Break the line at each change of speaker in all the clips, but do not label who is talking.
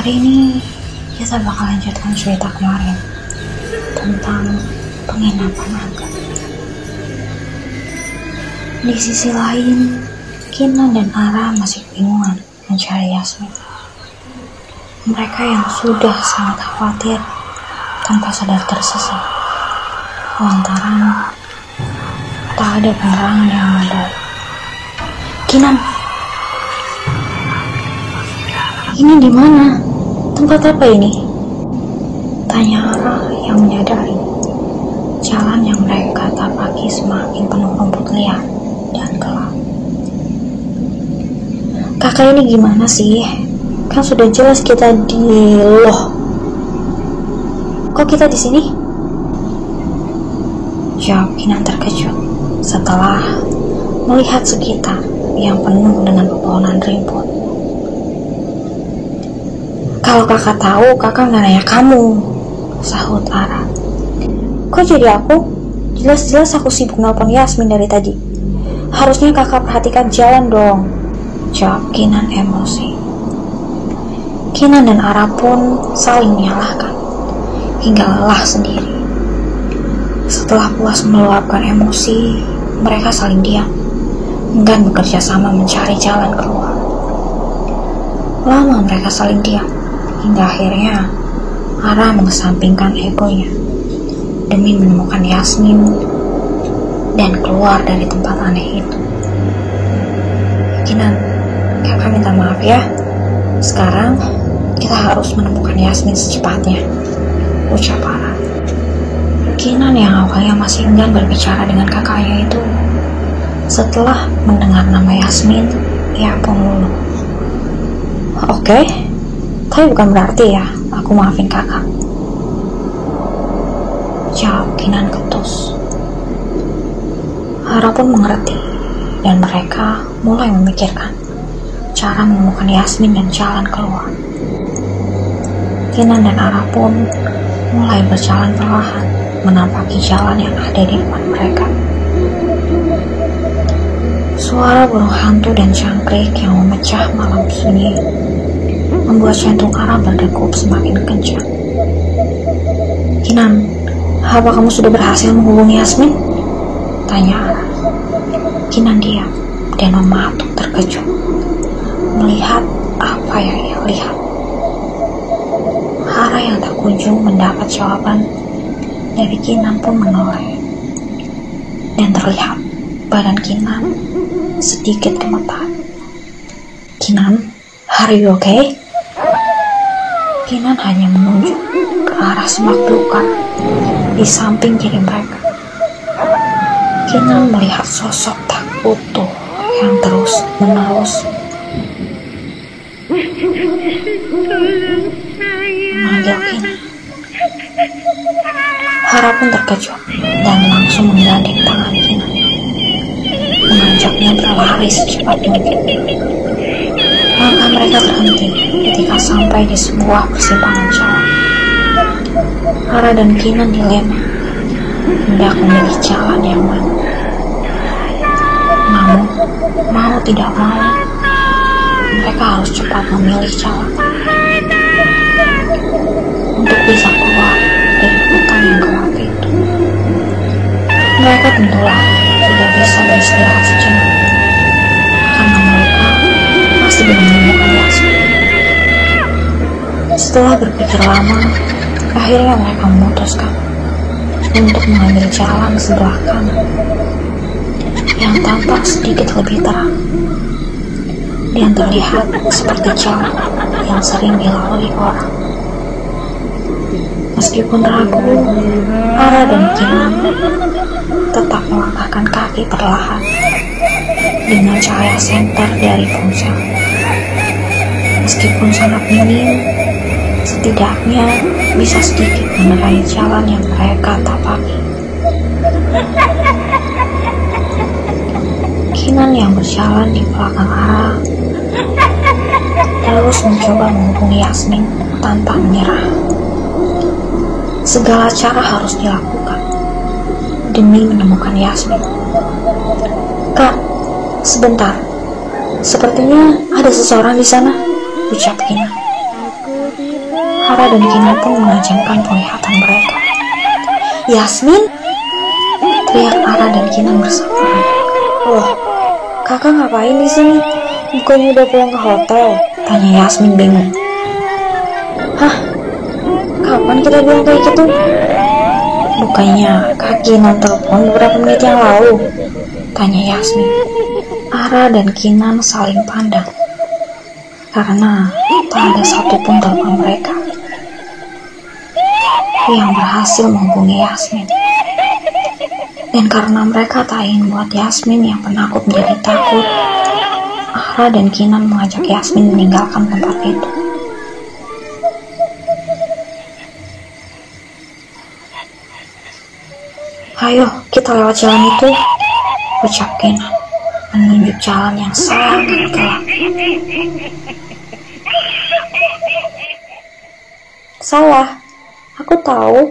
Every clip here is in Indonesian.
Hari ini kita bakal lanjutkan cerita kemarin tentang penginapan angker. Di sisi lain, Kinan dan Ara masih bingungan mencari Yasmin. Mereka yang sudah sangat khawatir tanpa sadar tersesat lantaran tak ada penerangan yang memadai. Kinan, ini di mana? Tempat apa ini? Tanya Ara yang menyadari jalan yang mereka tapaki semakin penuh rumput liar dan gelap. Kakak, ini gimana sih? Kan sudah jelas kita di loh. Kok kita di sini? Jawab Kinan terkejut setelah melihat sekitar yang penuh dengan pepohonan rimbun. Kalau kakak tahu, kakak nggak nanya kamu, sahut Ara. Kok jadi aku? Jelas-jelas aku sibuk nelpon Yasmin dari tadi. Harusnya kakak perhatikan jalan dong, jawab Kinan emosi. Kinan dan Ara pun saling menyalahkan hingga lelah sendiri. Setelah puas meluapkan emosi, mereka saling diam, enggan bekerja sama mencari jalan keluar. Lama mereka saling diam, hingga akhirnya Ara mengesampingkan egonya demi menemukan Yasmin dan keluar dari tempat aneh itu. Kinan, kakak minta maaf ya. Sekarang kita harus menemukan Yasmin secepatnya, ucap Ara. Kinan yang awalnya masih enggan berbicara dengan kakaknya itu, setelah mendengar nama Yasmin, ia pun luluh. Oke, tapi bukan berarti ya aku maafin kakak, jawab Kinan ketus. Ara pun mengerti dan mereka mulai memikirkan cara menemukan Yasmin dan jalan keluar. Kinan dan Ara pun mulai berjalan perlahan menampaki jalan yang ada di depan mereka. Suara burung hantu dan jangkrik yang memecah malam sunyi membuat jantung Ara berdegup semakin kencang. Kinan, apa kamu sudah berhasil menghubungi Yasmin? Tanya Ara. Kinan diam dan mematuk terkejut melihat apa yang ia lihat. Ara yang tak kunjung mendapat jawaban dari Kinan pun menoleh, dan terlihat badan Kinan sedikit gemetar. Kinan, are you okay? Kinan hanya menunjuk ke arah semak belukar di samping kiri mereka. Kinan melihat sosok tak utuh yang terus-menerus memanggil Kinan. Ara pun terkejut dan langsung menggandeng tangan Kinan, mengajaknya berlari secepat mungkin. Langkah mereka terhenti ketika sampai di sebuah persimpangan jalan. Ara dan Kinan dilema hendak memilih jalan yang mana. Namun, mau tidak mau, mereka harus cepat memilih jalan untuk bisa keluar dari hutan yang gelap itu. Mereka tentulah tidak bisa beristirahat sejenak karena mereka masih belum menemukan Yasmin. Setelah berpikir lama, akhirnya mereka memutuskan untuk mengambil jalan sebelah kanan yang tampak sedikit lebih terang dan terlihat seperti jalan yang sering dilalui orang. Meskipun ragu, Ara dan Kinan tetap melangkahkan kaki perlahan dengan cahaya senter dari ponsel. Meskipun sangat minim, setidaknya bisa sedikit menerangi jalan yang mereka tapaki. Kinan yang berjalan di belakang Ara terus mencoba menghubungi Yasmin tanpa menyerah. Segala cara harus dilakukan demi menemukan Yasmin. Kak, sebentar. Sepertinya ada seseorang di sana, ucap Kinan. Ara dan Kinan pun menajamkan penglihatan mereka. "Yasmin!" teriak Ara dan Kinan bersamaan. "Loh, kakak ngapain di sini? Bukannya udah pulang ke hotel?" tanya Yasmin bingung. "Hah? Kapan kita bilang kayak gitu? Bukannya Kak Kinan telepon beberapa menit yang lalu?" tanya Yasmin. Ara dan Kinan saling pandang, karena tak ada satupun telepon mereka yang berhasil menghubungi Yasmin. Dan karena mereka tak ingin buat Yasmin yang penakut menjadi takut, Ara dan Kinan mengajak Yasmin meninggalkan tempat itu. "Ayo, kita lewat jalan itu," ucap Kinan menunjuk jalan yang sangat gelap. "Salah, aku tahu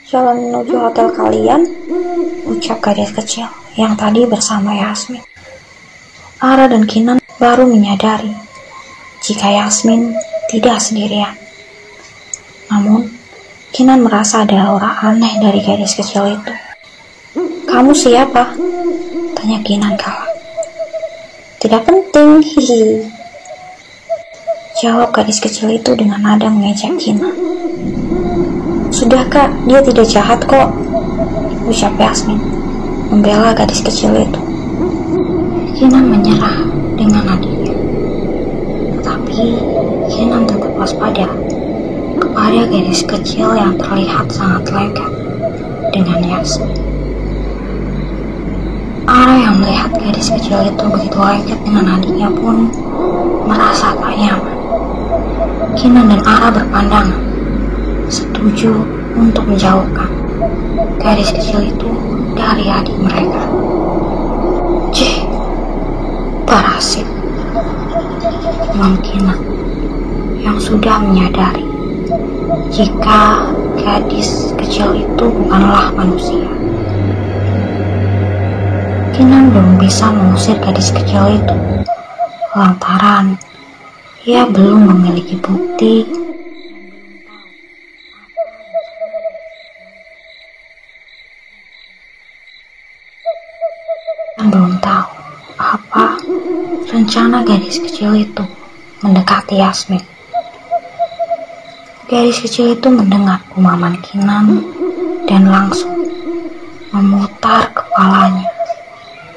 jalan menuju hotel kalian," ucap gadis kecil yang tadi bersama Yasmin. Ara dan Kinan baru menyadari jika Yasmin tidak sendirian. Namun, Kinan merasa ada aura aneh dari gadis kecil itu. "Kamu siapa?" tanya Kinan kalah. "Tidak penting, hihi," jawab gadis kecil itu dengan nada mengejek Kinan. "Sudah kak, dia tidak jahat kok," ucap Yasmin membela gadis kecil itu. Kinan menyerah dengan nadanya, tetapi Kinan tetap waspada kepada gadis kecil yang terlihat sangat lengket dengan Yasmin. Ara yang melihat gadis kecil itu begitu lengket dengan adiknya pun merasa tak nyaman. Kinan dan Ara berpandangan, setuju untuk menjauhkan gadis kecil itu dari adik mereka. "Cih, parasit," Kinan yang sudah menyadari jika gadis kecil itu bukanlah manusia. Kinan belum bisa mengusir gadis kecil itu lantaran ia belum memiliki bukti dan belum tahu apa rencana gadis kecil itu mendekati Yasmin. Gadis kecil itu mendengar gumaman Kinan dan langsung memutar kepalanya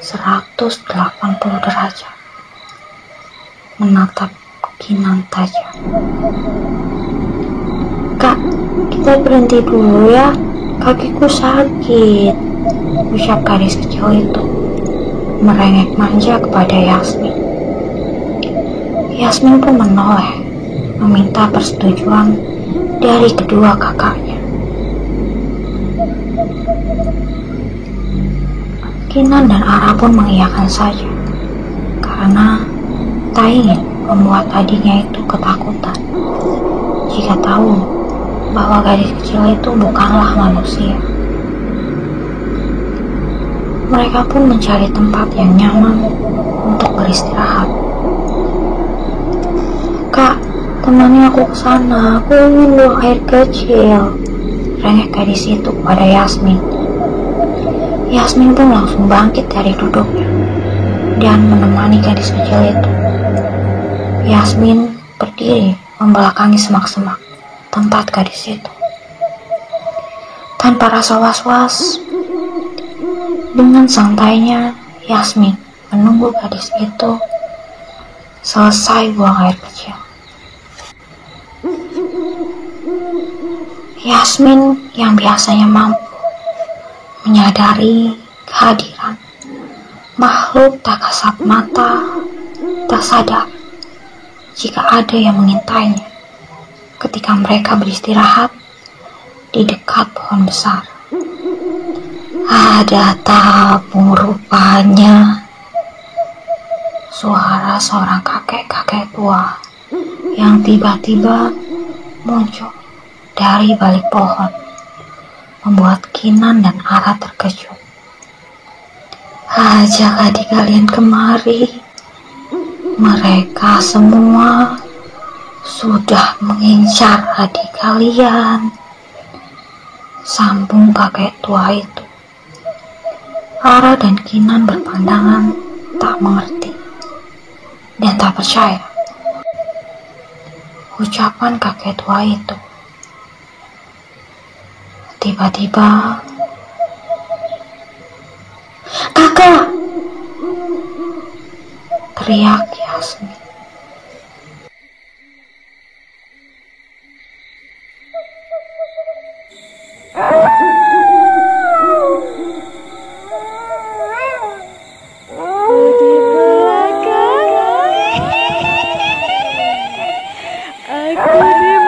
180 derajat menatap Kinan tajam. "Kak, kita berhenti dulu ya, kakiku sakit," ucap gadis kecil itu merengek manja kepada Yasmin. Yasmin pun menoleh meminta persetujuan dari kedua kakaknya. Kinan dan Ara pun mengiyakan saja karena tak ingin membuat adiknya itu ketakutan jika tahu bahwa gadis kecil itu bukanlah manusia. Mereka pun mencari tempat yang nyaman untuk beristirahat. "Kak, temani aku ke sana, aku ingin buang air kecil," rengek gadis itu kepada Yasmin. Yasmin pun langsung bangkit dari duduknya dan menemani gadis kecil itu. Yasmin berdiri membelakangi semak-semak tempat gadis itu. Tanpa rasa was-was, dengan santainya Yasmin menunggu gadis itu selesai buang air kecil. Yasmin yang biasanya mampu menyadari kehadiran makhluk tak kasat mata, tak sadar jika ada yang mengintainya ketika mereka beristirahat di dekat pohon besar. Ada tamu rupanya, suara seorang kakek-kakek tua yang tiba-tiba muncul dari balik pohon membuat Kinan dan Ara terkejut. "Ajak adik kalian kemari. Mereka semua sudah mengincar adik kalian, sambung kakek tua itu. Ara dan Kinan berpandangan tak mengerti dan tak percaya ucapan kakek tua itu. Tiba-tiba, "Kakak!" teriak Yasmin.
Di belakang, aku di